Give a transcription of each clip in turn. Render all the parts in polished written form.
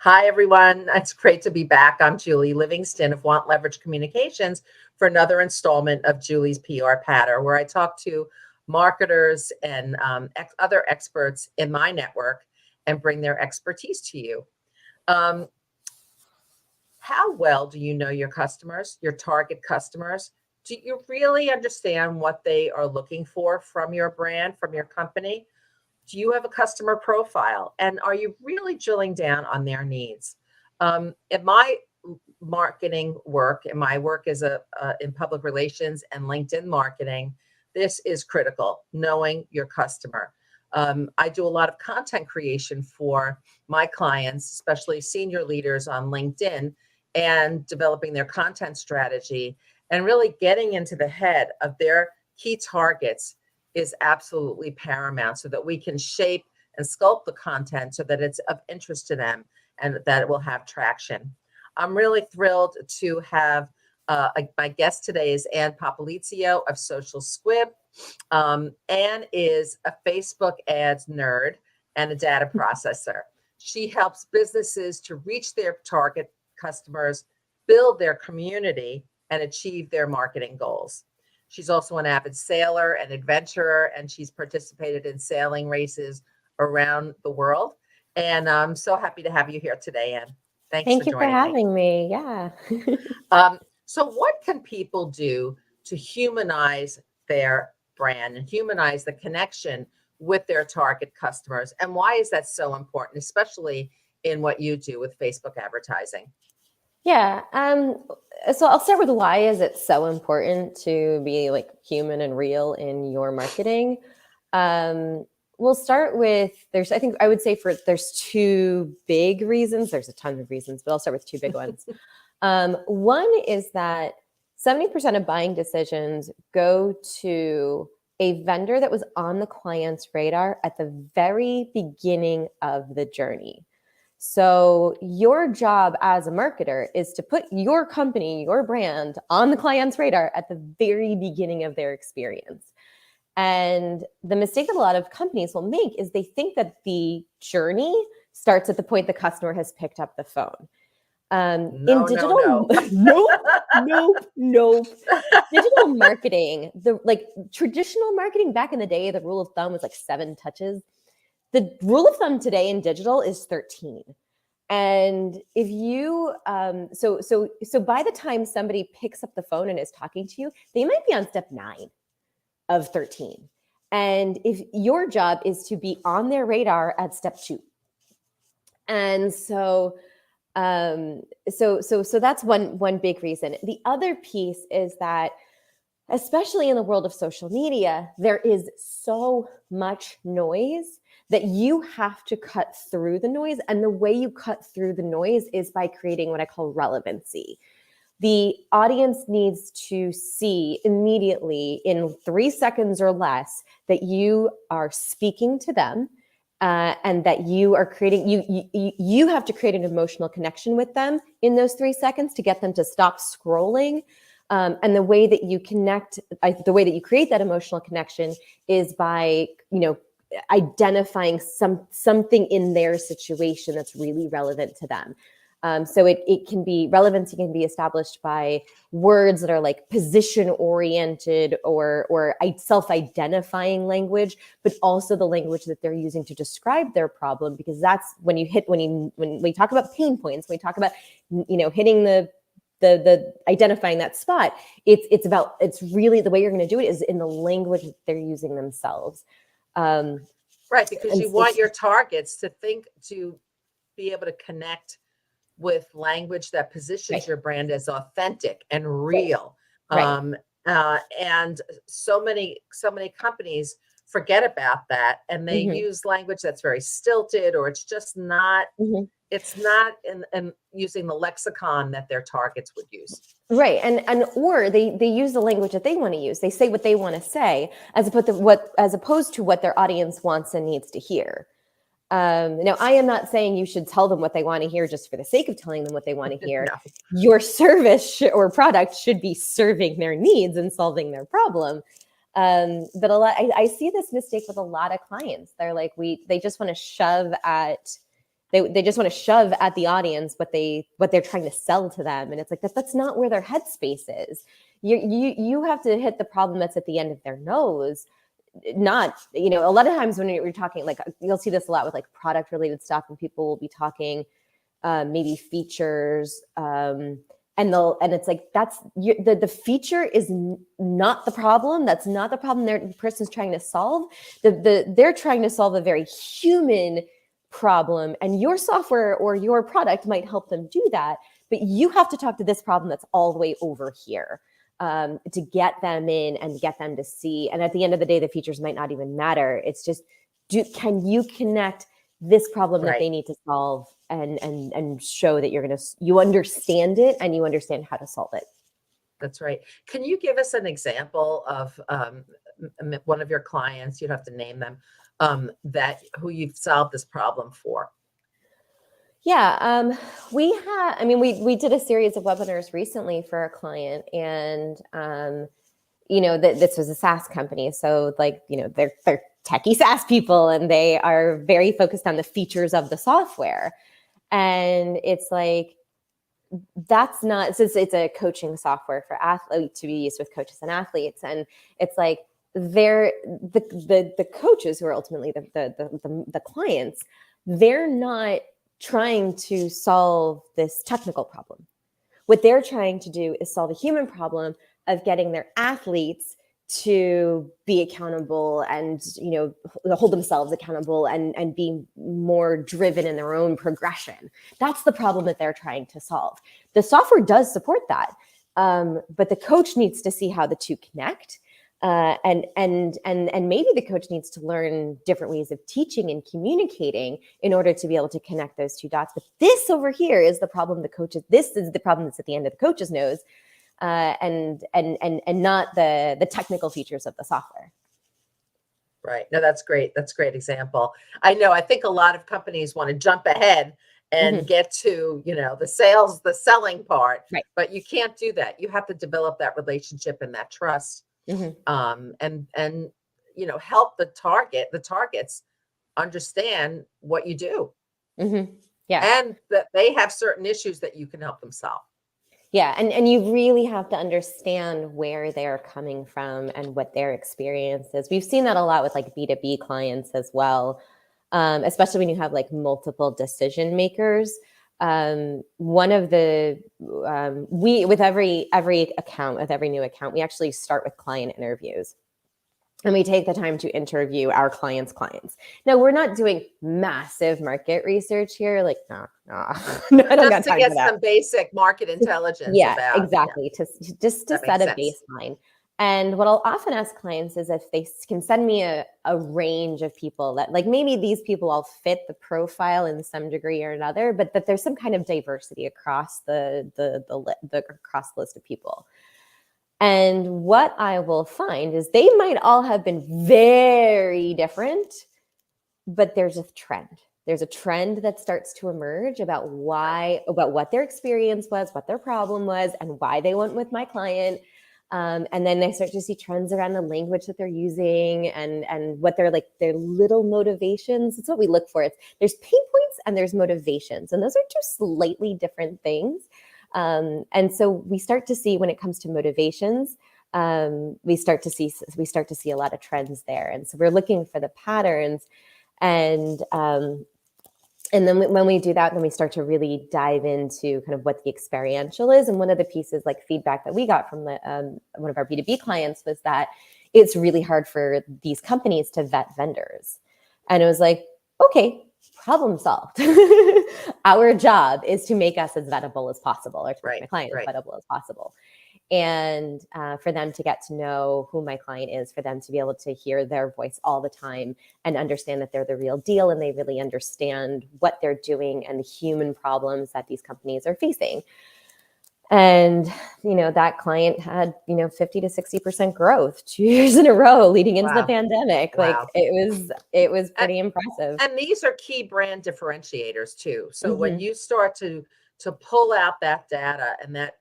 Hi, everyone. It's great to be back. I'm Julie Livingston of WantLeverage Communications for another installment of Julie's PR Patter, where I talk to marketers and other experts in my network and bring their expertise to you. Um, how well do you know your customers, your target customers? Do you really understand what they are looking for from your brand, from your company? Do you have a customer profile? And are you really drilling down on their needs? In my marketing work, and my work is in public relations and LinkedIn marketing, this is critical, knowing your customer. I do a lot of content creation for my clients, especially senior leaders on LinkedIn, and developing their content strategy and really getting into the head of their key targets is absolutely paramount so that we can shape and sculpt the content so that it's of interest to them and that it will have traction. I'm really thrilled to have my guest today is Popolizio of Social Squib. Anne is a Facebook ads nerd and a data processor. She helps businesses to reach their target customers, build their community, and achieve their marketing goals. She's also an avid sailor and adventurer, and she's participated in sailing races around the world. And I'm so happy to have you here today, Anne. Thanks Thank for you for joining me. having me. Yeah. So what can people do to humanize their brand and humanize the connection with their target customers? And why is that so important, especially in what you do with Facebook advertising? Yeah. So I'll start with why is it so important to be like human and real in your marketing? We'll start with I think I would say there's two big reasons. There's a ton of reasons, but I'll start with two big ones. One is that 70% of buying decisions go to a vendor that was on the client's radar at the very beginning of the journey. So your job as a marketer is to put your company, your brand on the client's radar at the very beginning of their experience. And the mistake that a lot of companies will make is they think that the journey starts at the point the customer has picked up the phone. In digital, nope. Digital marketing, traditional marketing back in the day, the rule of thumb was like 7 touches. The rule of thumb today in digital is 13. And if you, so by the time somebody picks up the phone and is talking to you, they might be on step 9 of 13. And if your job is to be on their radar at step 2. And so that's one big reason. The other piece is that, especially in the world of social media, there is so much noise that you have to cut through the noise. And the way you cut through the noise is by creating what I call relevancy. The audience needs to see immediately in 3 seconds or less that you are speaking to them. And that you are creating, you have to create an emotional connection with them in those 3 seconds to get them to stop scrolling. And the way that you the way that you create that emotional connection is by, identifying something in their situation that's really relevant to them. So relevancy can be established by words that are like position oriented or self-identifying language, but also the language that they're using to describe their problem, because that's when we talk about pain points, when we talk about, hitting the identifying that spot, it's really the way you're going to do it is in the language that they're using themselves. Right, because you want your targets to be able to connect with language that positions your brand as authentic and real. Right. And so many companies forget about that, and they use language that's very stilted, or it's just not. It's not in using the lexicon that their targets would use. Right. Or they use the language that they want to use. They say what they want to say as opposed to what their audience wants and needs to hear. Now, I am not saying you should tell them what they want to hear just for the sake of telling them what they want to hear. No. Your service or product should be serving their needs and solving their problem. But I see this mistake with a lot of clients. They're like, they just want to shove at They just want to shove at the audience what they're trying to sell to them. And it's like, that's not where their headspace is. You have to hit the problem that's at the end of their nose. Not, a lot of times when you're talking, like you'll see this a lot with like product related stuff, and people will be talking maybe features, and it's like, the feature is not the problem. That's not the problem the person's trying to solve. They're trying to solve a very human problem, and your software or your product might help them do that. But you have to talk to this problem that's all the way over here, to get them in and get them to see. And at the end of the day, the features might not even matter. It's just, can you connect this problem that they need to solve and show that you understand it and you understand how to solve it. That's right. Can you give us an example of one of your clients, you'd have to name them, who you've solved this problem for? Yeah, we did a series of webinars recently for a client, and this was a SaaS company, so they're techie SaaS people, and they are very focused on the features of the software. And it's like, that's not, since it's a coaching software for athletes to be used with coaches and athletes, and it's like the coaches who are ultimately the clients, they're not trying to solve this technical problem. What they're trying to do is solve a human problem of getting their athletes to be accountable and, hold themselves accountable and be more driven in their own progression. That's the problem that they're trying to solve. The software does support that. But the coach needs to see how the two connect. And maybe the coach needs to learn different ways of teaching and communicating in order to be able to connect those two dots. But this over here is the problem this is the problem that's at the end of the coach's nose, and not the technical features of the software. Right. No, that's great. That's a great example. I think a lot of companies want to jump ahead and get to, the selling part, right. But you can't do that. You have to develop that relationship and that trust. And help the targets understand what you do. Yeah. And that they have certain issues that you can help them solve. Yeah. And you really have to understand where they're coming from and what their experience is. We've seen that a lot with like B2B clients as well, especially when you have like multiple decision makers. One of the, with every account, with every new account, we actually start with client interviews. And we take the time to interview our clients' clients. Now, we're not doing massive market research here. Like, no, I don't got time for that. Some basic market intelligence. Yeah, exactly. Just to set a baseline. And what I'll often ask clients is if they can send me a range of people that, like, maybe these people all fit the profile in some degree or another, but that there's some kind of diversity across the across the list of people. And what I will find is they might all have been very different, but there's a trend. There's a trend that starts to emerge about what their experience was, what their problem was, and why they went with my client. And then I start to see trends around the language that they're using and what their little motivations. It's what we look for. There's pain points and there's motivations, and those are two slightly different things. And so we start to see, when it comes to motivations, we start to see a lot of trends there. And so we're looking for the patterns, and then when we do that, then we start to really dive into kind of what the experiential is. And one of the pieces, like feedback that we got from one of our B2B clients, was that it's really hard for these companies to vet vendors. And it was like, okay, problem solved. Our job is to make us as vettable as possible, or to make my client as vettable as possible. And for them to get to know who my client is, for them to be able to hear their voice all the time and understand that they're the real deal and they really understand what they're doing and the human problems that these companies are facing. And, that client had, 50 to 60% growth 2 years in a row leading into the pandemic. Wow. Like it was pretty impressive. And these are key brand differentiators too. So when you start to pull out that data and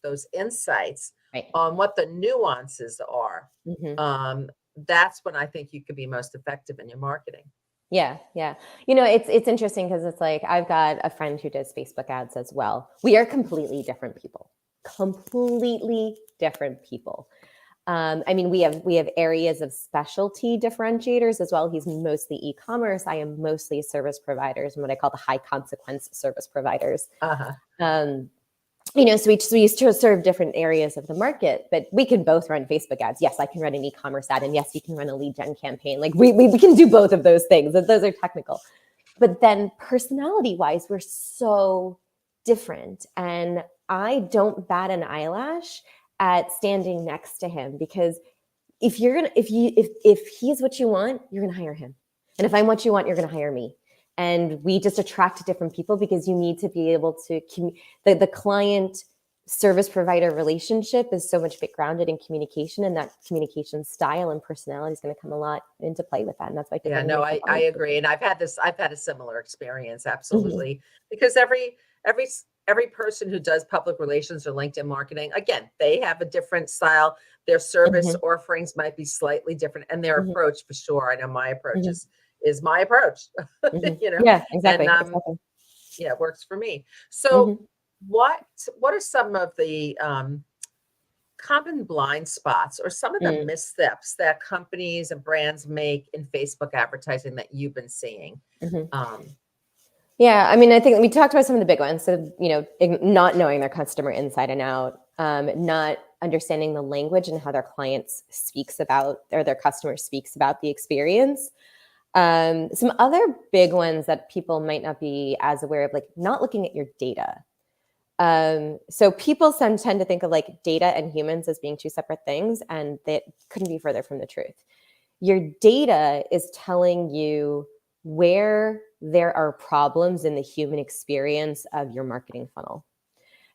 those insights on what the nuances are, that's when I think you could be most effective in your marketing. Yeah, yeah. You know, it's interesting because it's like I've got a friend who does Facebook ads as well. We are completely different people. Completely different people. I mean, we have areas of specialty differentiators as well. He's mostly e-commerce. I am mostly service providers and what I call the high consequence service providers. Uh-huh. Um, you know, so we used to serve different areas of the market, but we can both run Facebook ads. Yes, I can run an e-commerce ad, and yes, you can run a lead gen campaign. Like we can do both of those things. Those are technical. But then personality wise, we're so different. And I don't bat an eyelash at standing next to him, because if he's what you want, you're gonna hire him. And if I'm what you want, you're gonna hire me. And we just attract different people because you need to be able to the client service provider relationship is so much bit grounded in communication, and that communication style and personality is going to come a lot into play with that. And that's why Yeah, no, I agree. And I've had a similar experience, Mhm. absolutely. Because every person who does public relations or LinkedIn marketing, again, they have a different style. Their service Mhm. offerings might be slightly different, and their Mhm. approach for sure. I know my approach Mhm. is my approach, Mhm. you know, Yeah, and exactly. Exactly. yeah, it works for me. So Mhm. what what are some of the common blind spots or some of the Mm. missteps that companies and brands make in Facebook advertising that you've been seeing? Mhm. Um, Yeah, I mean, I think we talked about some of the big ones. So, you know, not knowing their customer inside and out, not understanding the language and how their clients speaks about, or their customer speaks about the experience. Some other big ones that people might not be as aware of, like not looking at your data. So people tend to think of like data and humans as being two separate things, and that couldn't be further from the truth. Your data is telling you where there are problems in the human experience of your marketing funnel.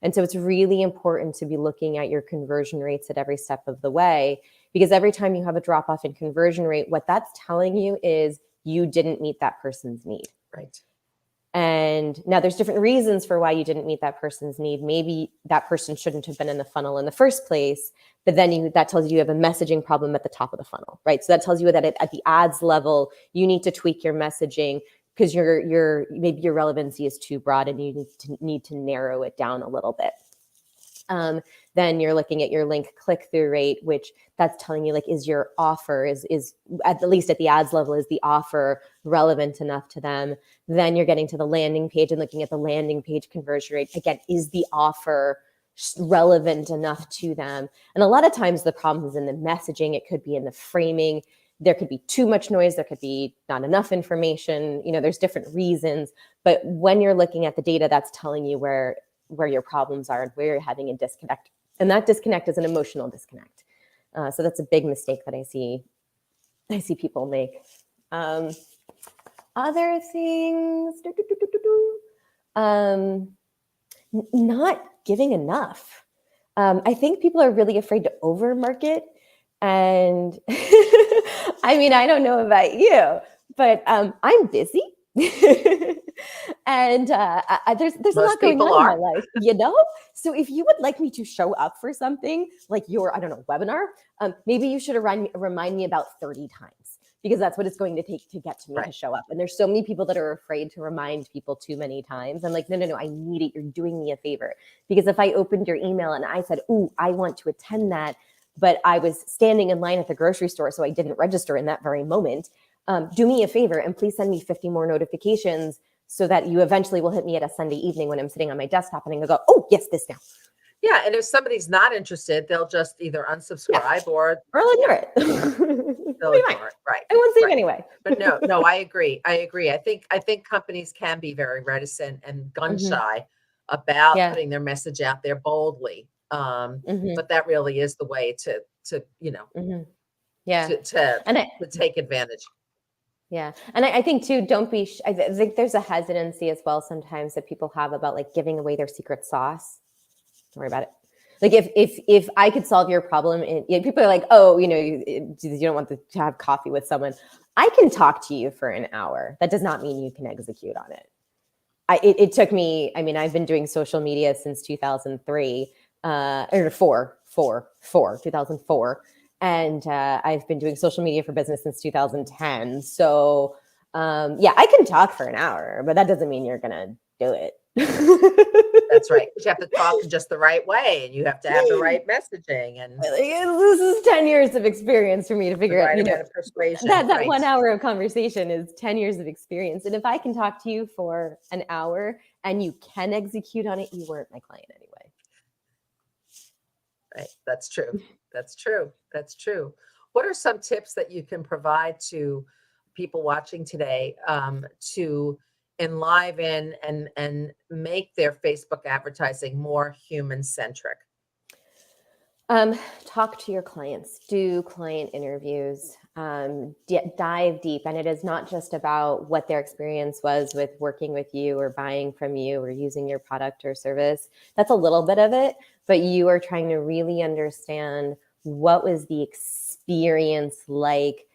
And so it's really important to be looking at your conversion rates at every step of the way, because every time you have a drop off in conversion rate, what that's telling you is you didn't meet that person's need. right. And now there's different reasons for why you didn't meet that person's need. Maybe that person shouldn't have been in the funnel in the first place, but then that tells you have a messaging problem at the top of the funnel, right? So that tells you that at the ads level, you need to tweak your messaging because maybe your relevancy is too broad and you need to narrow it down a little bit. Then you're looking at your link click-through rate, which that's telling you like, is your offer is at least at the ads level, is the offer relevant enough to them? Then you're getting to the landing page and looking at the landing page conversion rate. Again, is the offer relevant enough to them? And a lot of times the problem is in the messaging. It could be in the framing. There could be too much noise. There could be not enough information. You know, there's different reasons. But when you're looking at the data, that's telling you where your problems are and where you're having a disconnect. And that disconnect is an emotional disconnect. So that's a big mistake that I see people make. Other things, not giving enough. I think people are really afraid to over market. And I mean, I don't know about you, but I'm busy. And there's a Most lot going people on in my are. life, you know? So if you would like me to show up for something like your, I don't know, webinar, maybe you should remind me about 30 times, because that's what it's going to take to get to me to Right. show up. And there's so many people that are afraid to remind people too many times. I'm like, no, I need it. You're doing me a favor. Because if I opened your email and I said, ooh, I want to attend that, but I was standing in line at the grocery store, so I didn't register in that very moment, do me a favor and please send me 50 more notifications so that you eventually will hit me at a Sunday evening when I'm sitting on my desktop and I go, oh, yes, this now. Yeah, and if somebody's not interested, they'll just either Yeah, unsubscribe or or I'll yeah, ignore it. they'll It'll be fine. ignore it. Right. I won't see it Right. anyway. But no, I agree. I agree. I think companies can be very reticent and gun Mhm. shy about Yeah. putting their message out there boldly. Mhm. But that really is the way to Mhm. Yeah. to to And I, to take advantage. yeah. And I think too, don't be, I think there's a hesitancy as well sometimes that people have about like giving away their secret sauce. Don't worry about it. Like if I could solve your problem, and people are like, oh, you don't want to have coffee with someone. I can talk to you for an hour. That does not mean you can execute on it. It took me. I mean, I've been doing social media since 2003, or 2004, and I've been doing social media for business since 2010. So Yeah, I can talk for an hour, but that doesn't mean you're gonna do it. That's right. You have to talk in just the right way, and you have to have the right messaging and This is 10 years of experience for me to the figure out, right amount of persuasion. that Right. 1 hour of conversation is 10 years of experience. And if I can talk to you for an hour and you can execute on it, you weren't my client anyway. Right. That's true. That's true. That's true. What are some tips that you can provide to people watching today to enliven and make their Facebook advertising more human centric? Talk to your clients, do client interviews, dive deep. And it is not just about what their experience was with working with you or buying from you or using your product or service. That's a little bit of it, but you are trying to really understand what was the experience like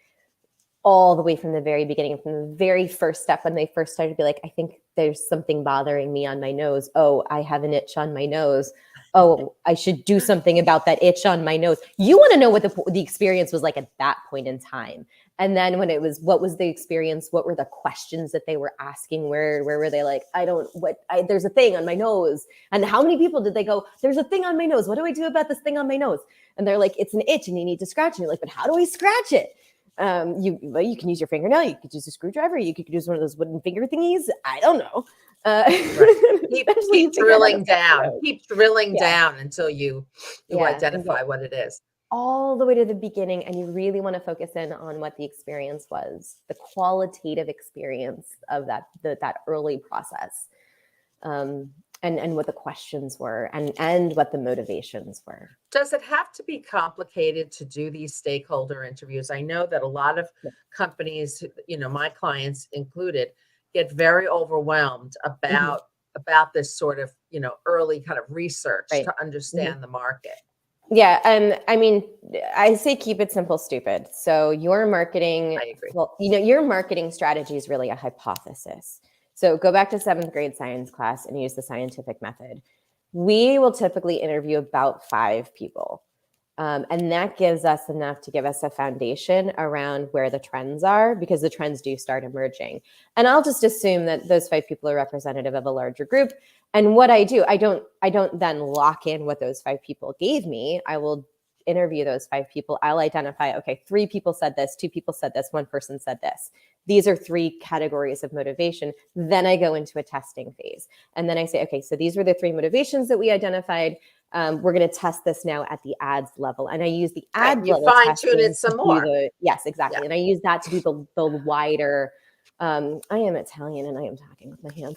all the way from the very beginning, from the very first step when they first started to be like, I think there's something bothering me on my nose. Oh, I have an itch on my nose. Oh, I should do something about that itch on my nose. You want to know what the experience was like at that point in time. And then when it was, what was the experience? What were the questions that they were asking? Where were they like, there's a thing on my nose. And how many people did they go, there's a thing on my nose. What do I do about this thing on my nose? And they're like, it's an itch and you need to scratch. And you're like, but how do I scratch it? You can use your fingernail. You could use a screwdriver. You could use one of those wooden finger thingies. I don't know. Right. Keep drilling down. Keep drilling down until you identify what it is. All the way to the beginning, and you really want to focus in on what the experience was, the qualitative experience of that early process, and what the questions were, and what the motivations were. Does it have to be complicated to do these stakeholder interviews? I know that a lot of companies, my clients included, get very overwhelmed about this sort of, early kind of research to understand the market. Yeah. And I mean, I say keep it simple, stupid. So your marketing, I agree. well, your marketing strategy is really a hypothesis. So go back to 7th grade science class and use the scientific method. We will typically interview about 5 people. And that gives us enough to give us a foundation around where the trends are, because the trends do start emerging. And I'll just assume that those 5 people are representative of a larger group. And what I do, I don't then lock in what those 5 people gave me. I will interview those 5 people. I'll identify, okay, 3 people said this, 2 people said this, 1 person said this. These are 3 categories of motivation. Then I go into a testing phase. And then I say, okay, so these were the 3 motivations that we identified. We're going to test this now at the ads level. And I use the ad level. You fine tune it some more. Yes, exactly. Yeah. And I use that to do the wider, I am Italian and I am talking with my hands.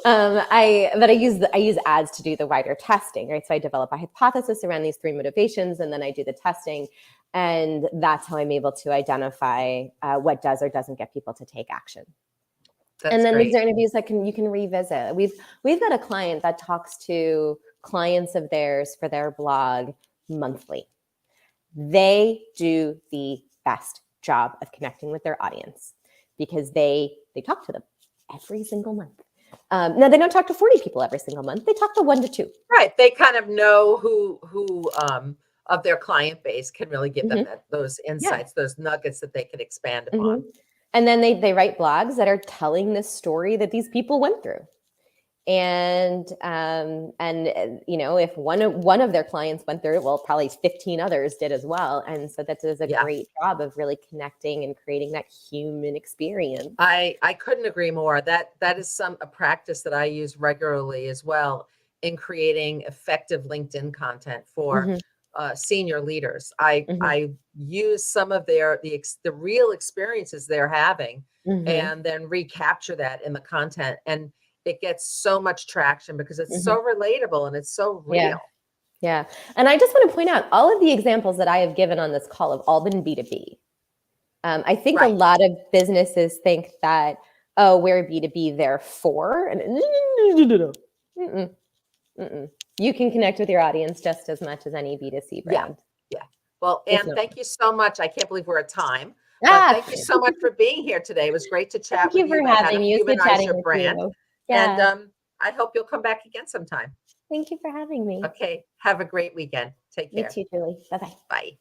I use ads to do the wider testing, right? So I develop a hypothesis around these 3 motivations, and then I do the testing, and that's how I'm able to identify what does or doesn't get people to take action. And then these are interviews that you can revisit. We've got a client that talks to clients of theirs for their blog monthly. They do the best job of connecting with their audience because they talk to them every single month. Now they don't talk to 40 people every single month. They talk to 1 to 2. Right. They kind of know who of their client base can really give them those insights, those nuggets that they can expand upon. And then they write blogs that are telling this story that these people went through. And if one of their clients went through it, well, probably 15 others did as well. And so that does a great job of really connecting and creating that human experience. I couldn't agree more. That is a practice that I use regularly as well in creating effective LinkedIn content for senior leaders. I use some of the real experiences they're having and then recapture that in the content. And it gets so much traction because it's so relatable and it's so real. Yeah. And I just want to point out all of the examples that I have given on this call have all been B2B. I think a lot of businesses think that, oh, we're B2B, therefore. And you can connect with your audience just as much as any B2C brand. Yeah. Well, Anne, thank you so much. I can't believe we're at time. Thank you so much for being here today. It was great to chat with you. Thank you for having me. Humanize Your Brand. Yeah. And I hope you'll come back again sometime. Thank you for having me. Okay. Have a great weekend. Take care. You too, Julie. Bye-bye. Bye.